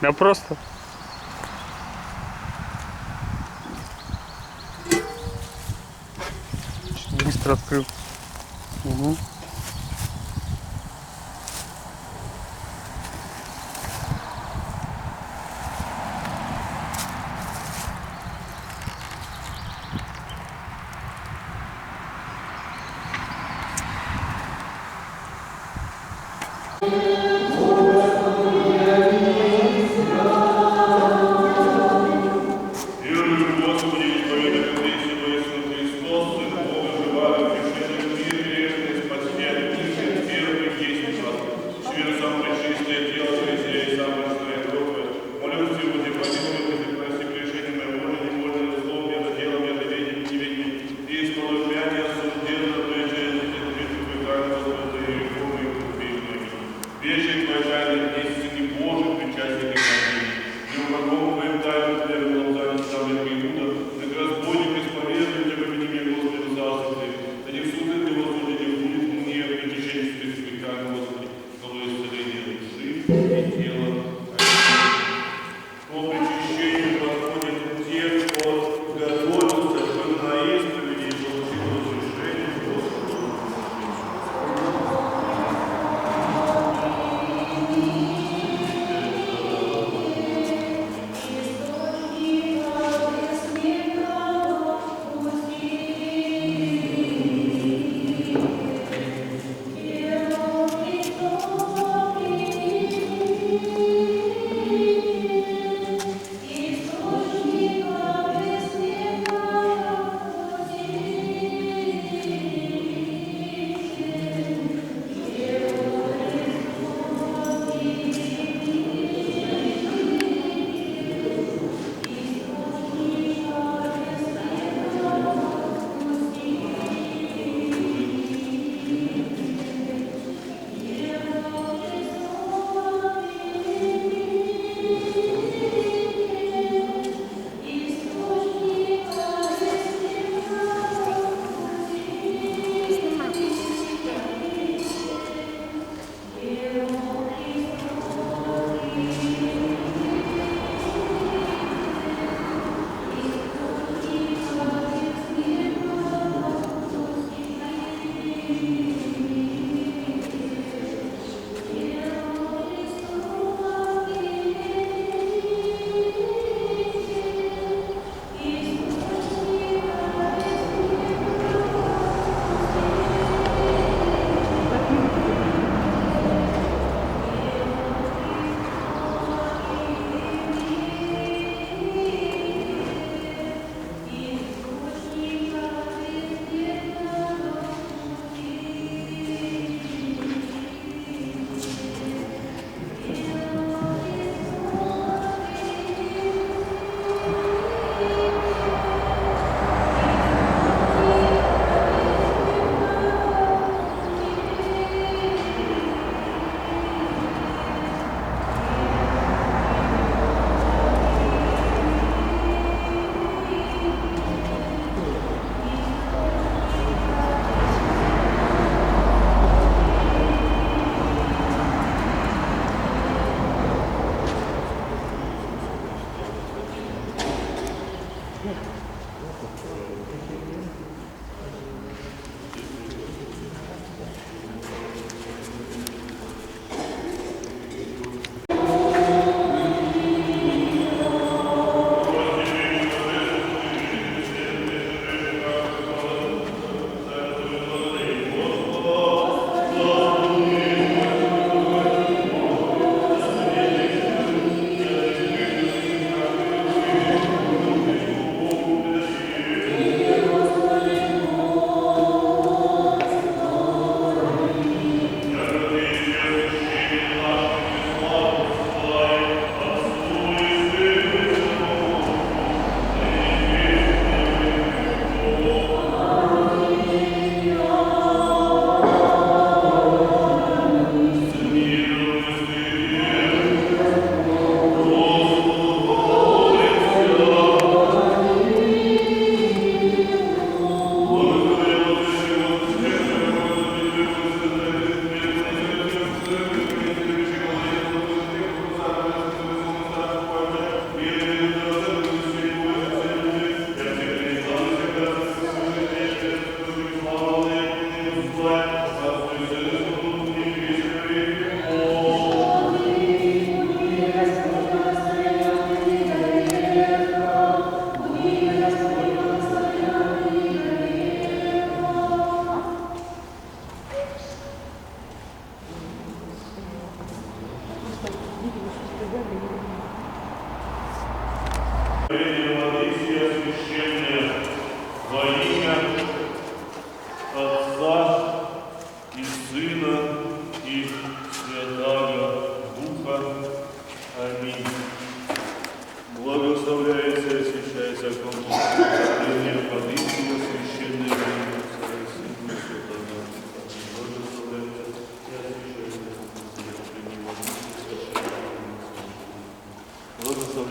Да просто. Быстро открыл. Угу.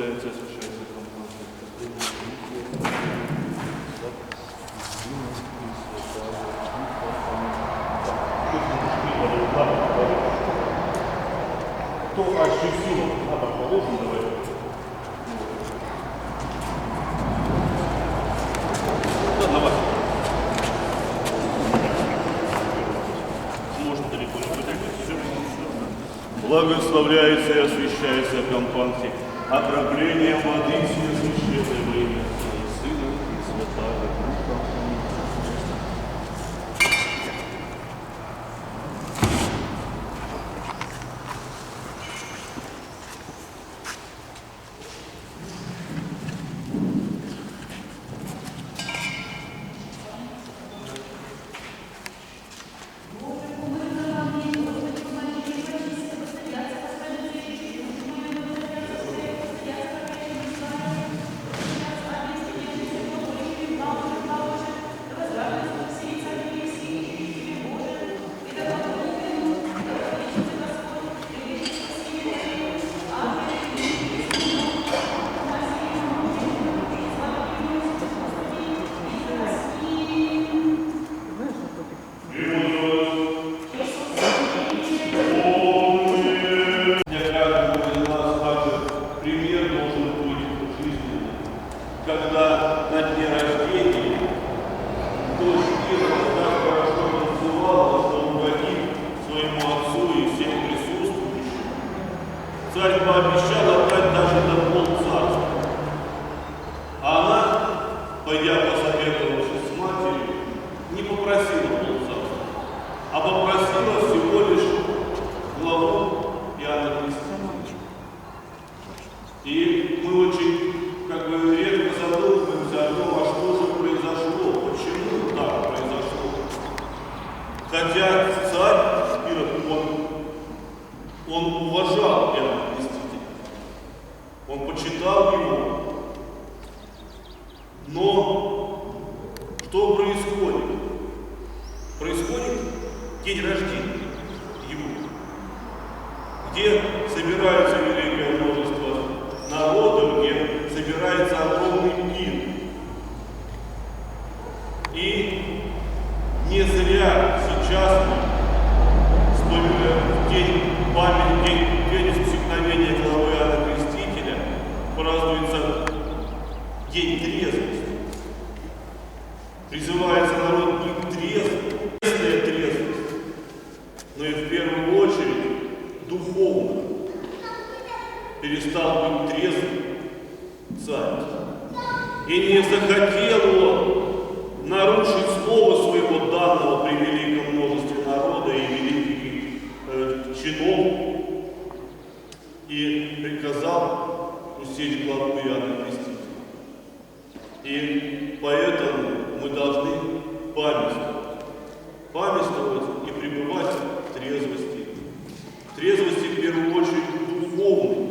благословляется и освящается кто ощутил, надо положим, давай. Да, давай. Можно далеко не подойти. Благословляется и освящается компанти окропление воды все священное во имя Сына и Святаго Духа. Когда на дне рождения дочь Ира так хорошо танцевала, что он угодил своему отцу и всем присутствующим, царь пообещал отдать даже до полцарства. А она, пойдя посоветовавшись с матерью, не попросила полцарства, а попросила всего лишь главу Иоанна Крестителя. И мы очень редко задумываемся о том, а что же произошло, почему так произошло. Хотя царь Ирод, он уважал Иоанна Крестителя, он почитал его. Но что происходит? Происходит день рождения его, где собираются великое множество народу, где собирается огромный пир. И не зря сейчас в день памяти, день исчезновения главы Иоанна Крестителя празднуется день трезвости. Призывается народ быть трезвым, трезвость, но и в первую очередь духовно. Перестал быть трезвым царь. И не захотел он нарушить слово своего данного при великом множестве народа и великих чинов, и приказал усечь главу Иоанна Крестителя. И поэтому мы должны памятствовать и пребывать в трезвости. В трезвости в первую очередь духовной.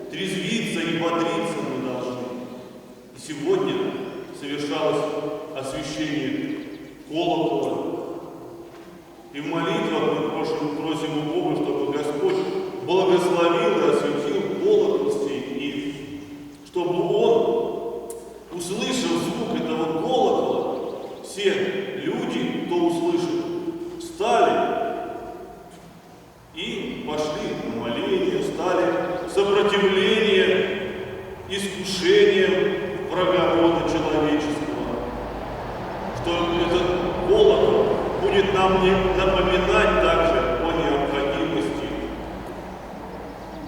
Трезвиться и бодриться мы должны. И сегодня совершалось освящение колокола. И в молитвах мы просим у Бога, чтобы Господь благословил и осветил колокол сей, и чтобы Он, услышав звук этого колокола, все люди, кто услышит, встали и пошли на моление, встали в сопротивление искушениям врага рода человеческого. Что этот колокол будет нам напоминать также о необходимости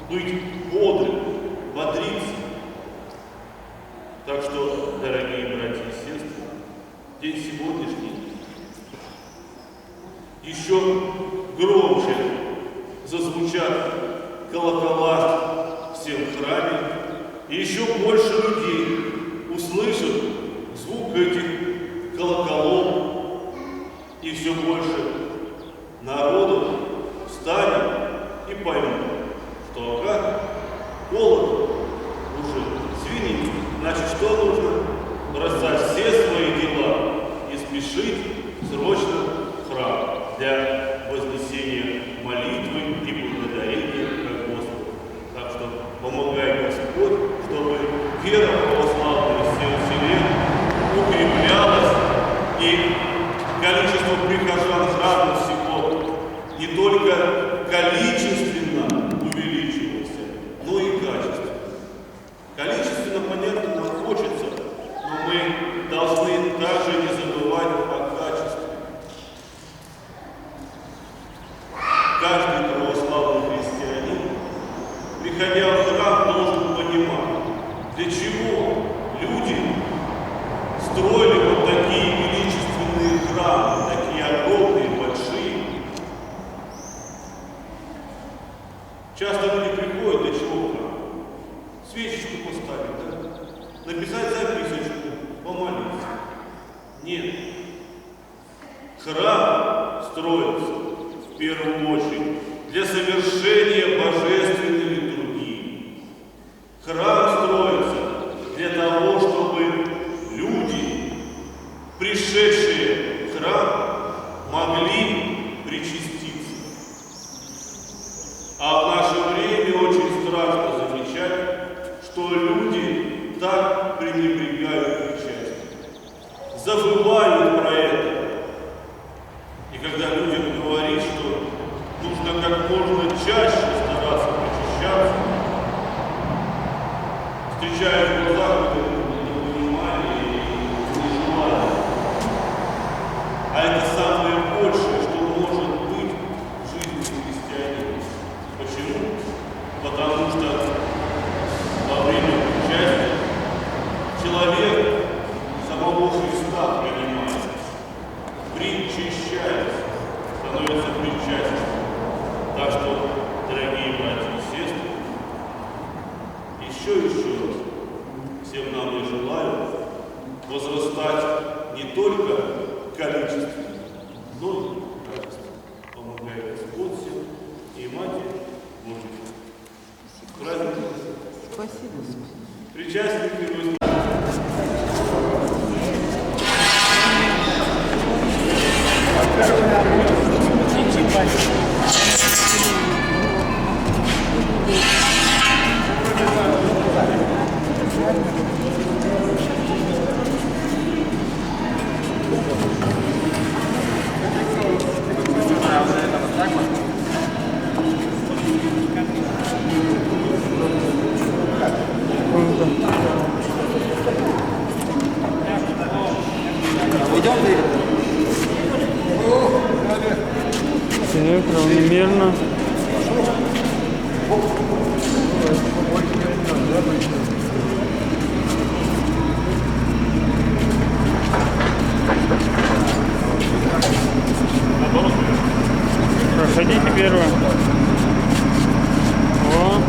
быть бодрым, бодриться. Так что, дорогие братья и сестры, день сегодняшний еще громче зазвучат колокола в всем храме, и еще больше людей услышат звук этих колоколов, и все больше народу встанет и поймет, что колокол уже звенит. Значит, что нужно? Бросать все свои дела и спешить срочно в храм для вознесения молитвы и благодарения к Господу. Так что помогай Господь, чтобы не только количественно увеличивался, но и качественно. Количественно, понятно, нам хочется, но мы должны также не забывать о качестве. Каждый православный христианин, приходя в храм, должен понимать, для чего люди строили вот такие величественные храмы, такие огромные, большие. Часто люди приходят, для чего в храм? Свечечку поставить, да? Написать записочку, помолиться. Нет. Храм строится в первую очередь для совершения божественной литургии. Храм строится для того, чтобы люди, пришедшие в храм, могли причаститься. А в наше время очень страшно замечать, что люди так пренебрегают причастием, забывают про это. И когда людям говоришь, что нужно как можно чаще стараться причащаться, встречая в глазах недопонимание и нежелание. А это самое большее, что может быть в жизни христианина. Почему? Потому что во время причастия человек самого Христа принимает, причащается, становится причастным. Так что, дорогие братья и сестры, еще раз всем нам я желаю возрастать не только количественно, но и качественно. Помогай Господь всем и Матерь Божией. Праздник. Спасибо. Причастники Господи. Все равномерно. Проходите первое. О.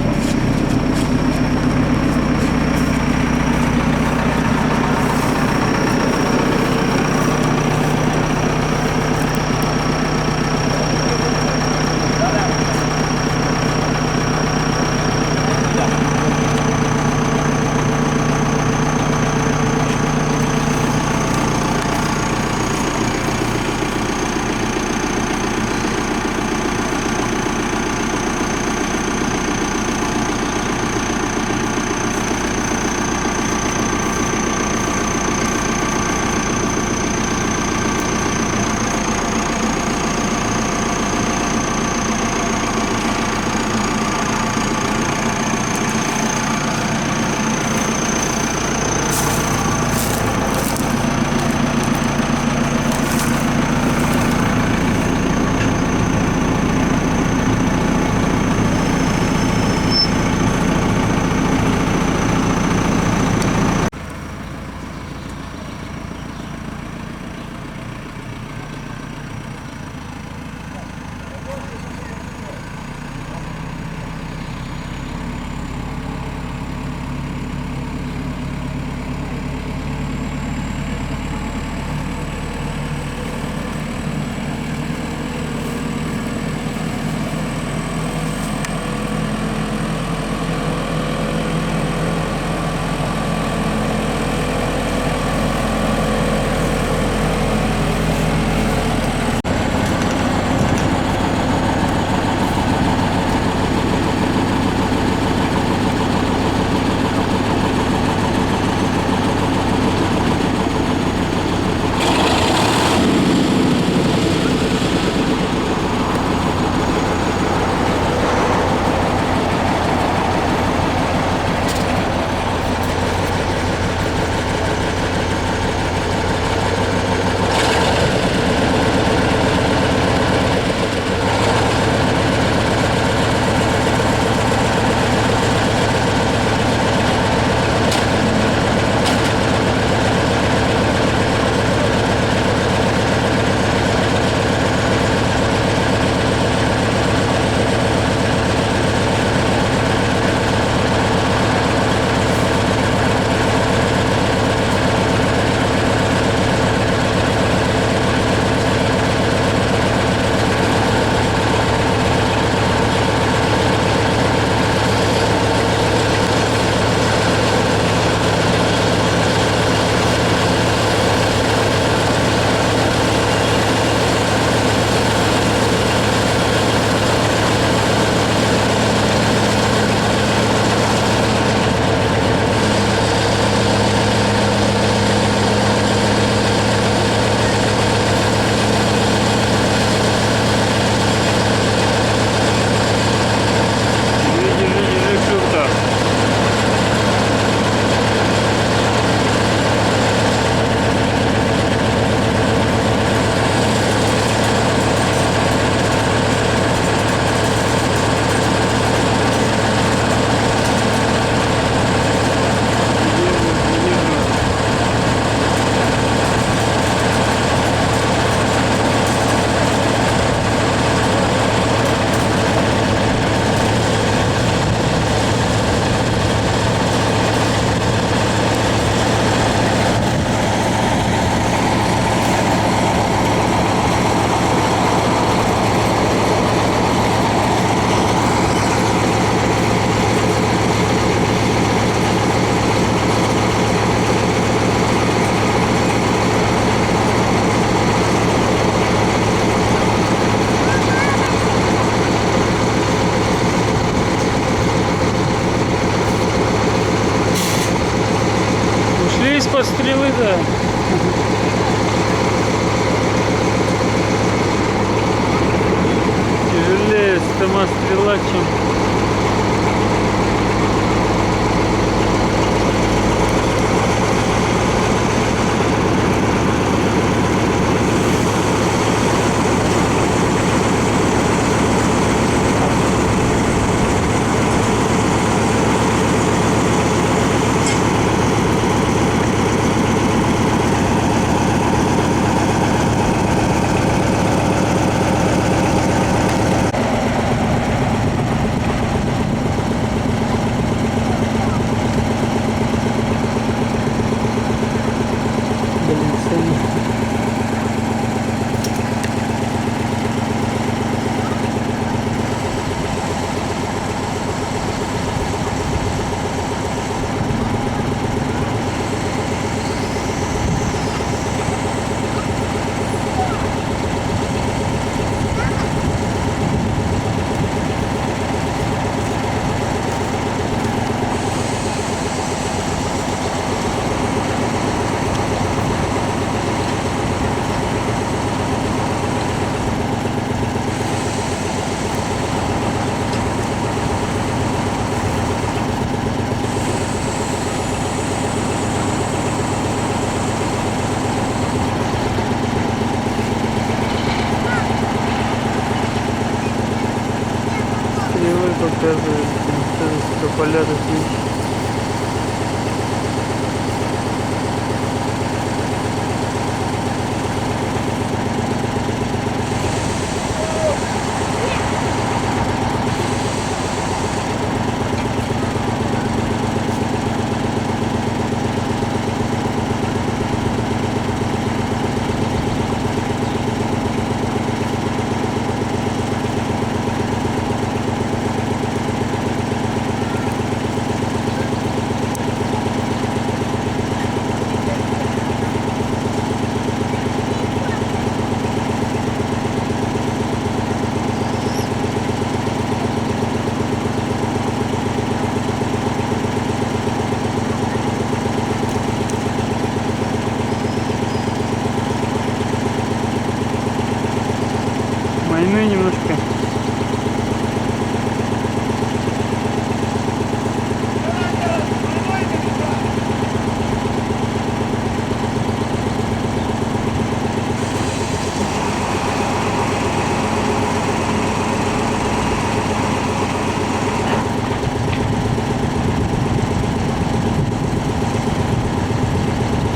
Да. Тяжелее самострела, чем... Стрелы показывают, что полета есть. Майны немножко.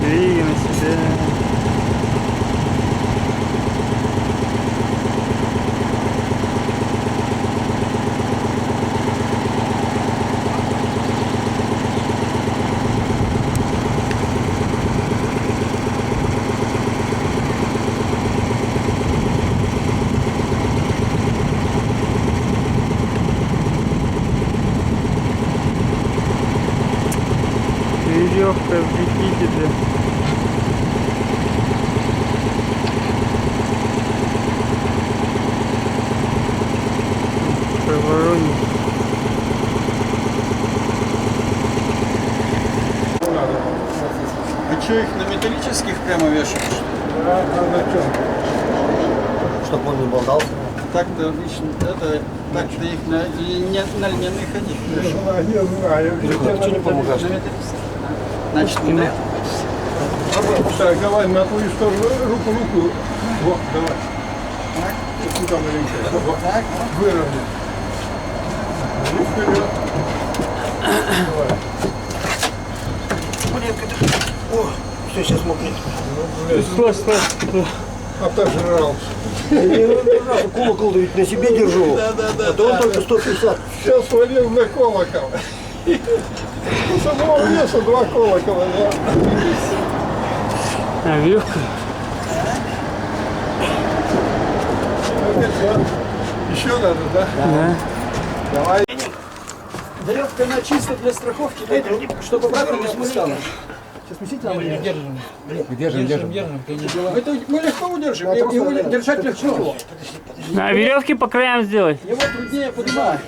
Двигаем себя. Веревка в Википедии. Воронеж. А что, их на металлических прямо вешаешь? На чем? Чтоб он не болтался. Так-то обычно, это, так-то их на, и не, на льняных одних вешают. Не знаю. Что не помогаешь? На металлических. Значит, не Так, давай на твою сторону руку. Вот, давай. так, Сюда маленько. Вот. так. Выровняй. И вперед. Давай. О, все, сейчас мокнет. Стой, стой, стой. Отожрался. Колокол ведь на себе держу. А то он только 150. Сейчас свалил на колокол. У самого веса 2 колокола. Да? А веревка? Еще надо, да? Да. Давай. Веревка на чисто для страховки, чтобы правильно спускало. Держим. Это мы легко удержим, его держать легко. А веревки по краям сделай. Его труднее поднимать.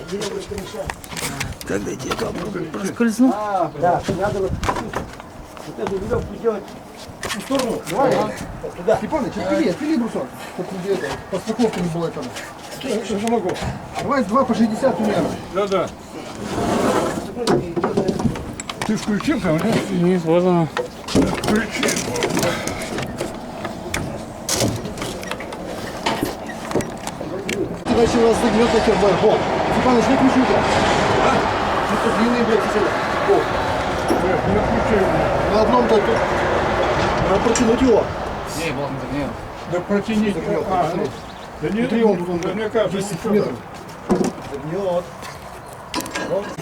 Как дойти? Проскользнул. А, Да, надо вот эту веревку сделать ту сторону. Давай. Вот туда. Степаныч, отпили брусок. Чтобы тебе это, по страховке не было там. Что же могу? Давай 2 по 60 примерно. Да-да. Ты включил там, да? Нет, вот оно. Включил. Ты начал раз загнет на кербай. Во. Степаныч, не ключи туда. Что-то длинные, блядь, сидят. Во. Не включил. На одном-то тут. Надо протянуть его. Да протяни. А, ну, да не, Внутри он тут, да мне кажется, 10 ничего. метров. Загнет.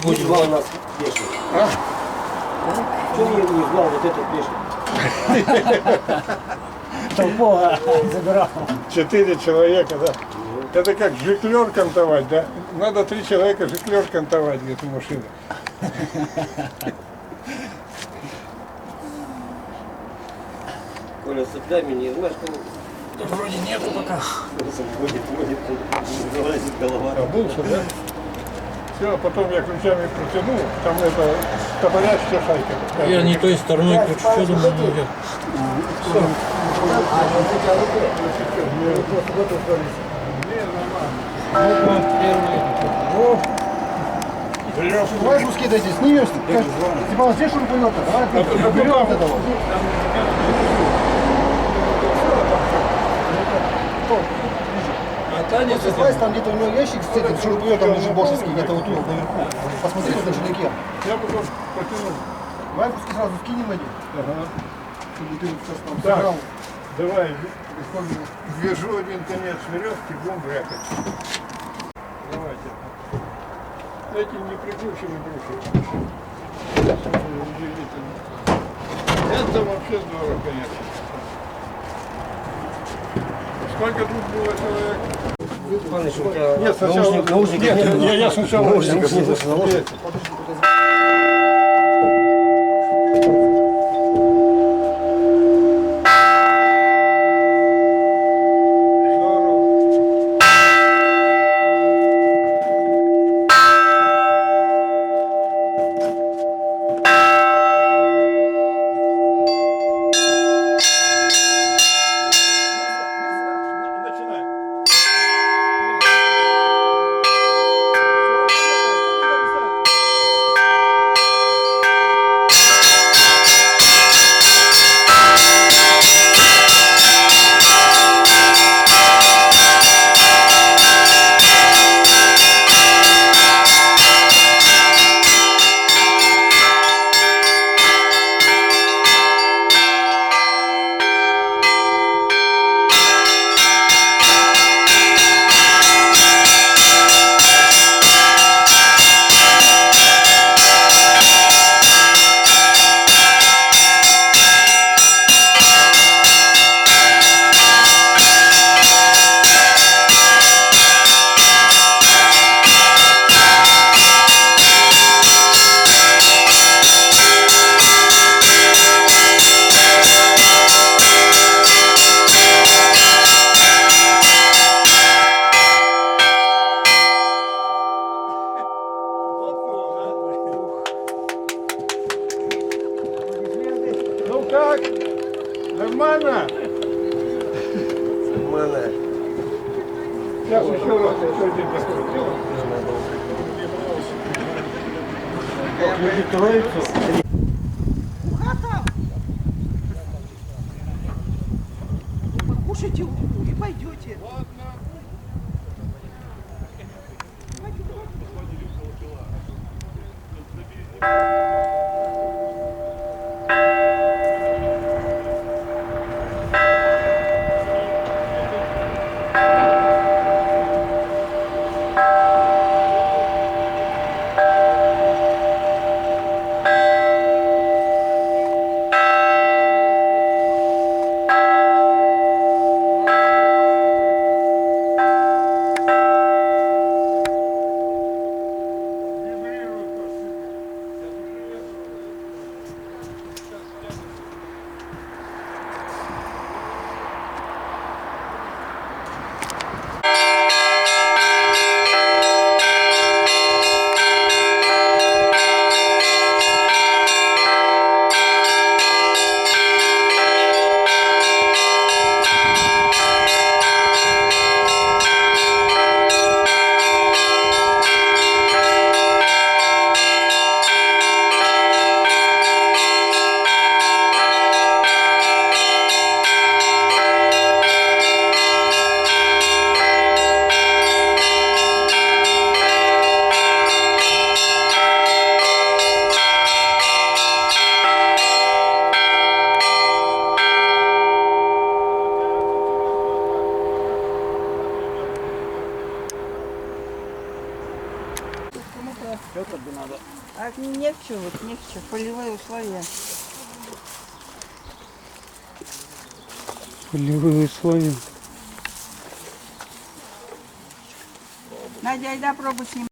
Будет два у нас пешек. А? Что мне не знал вот этот пешек? Толпова забирал. 4 человека, да. Это как жиклер кантовать, да? Надо 3 человека жиклер кантовать эту машину. Коля, сопля меня, знаешь, кого? Вроде нету пока. Будет, залазит голова. Обулся, да? Все, а потом я ключами протянул, там это топорящая шайка. Я не той стороной кручу, что думаю, будет. Давай бруски дайте, снимешь. Степаныч, здесь шурупоёта. Давай, берем вот этого. Слайс, там где-то у него ящик с этим шурупоётом бошевский, где-то вот тут наверху. Посмотри на чердаке. Я потом протянул. Давай бруски сразу скинем эти, Ага. чтобы ты вот сейчас там Так. собрал. Давай, вяжу один конец веревки, будем брякать. Давайте. Эти не прикручены брусья. Это вообще здорово, конечно. Сколько тут было человек? Паныч, у тебя Нет, сначала... наушников Нет, нет. я сначала... Наушников нет, наушников. Ну как? Нормально? Нормально. Сейчас еще раз, еще один такой. Будет троицу. Покушайте и пойдете. Что тебе надо? А не к чему, вот не к чему. Полевые условия. Полевые условия. Надя, айда пробуй с ним.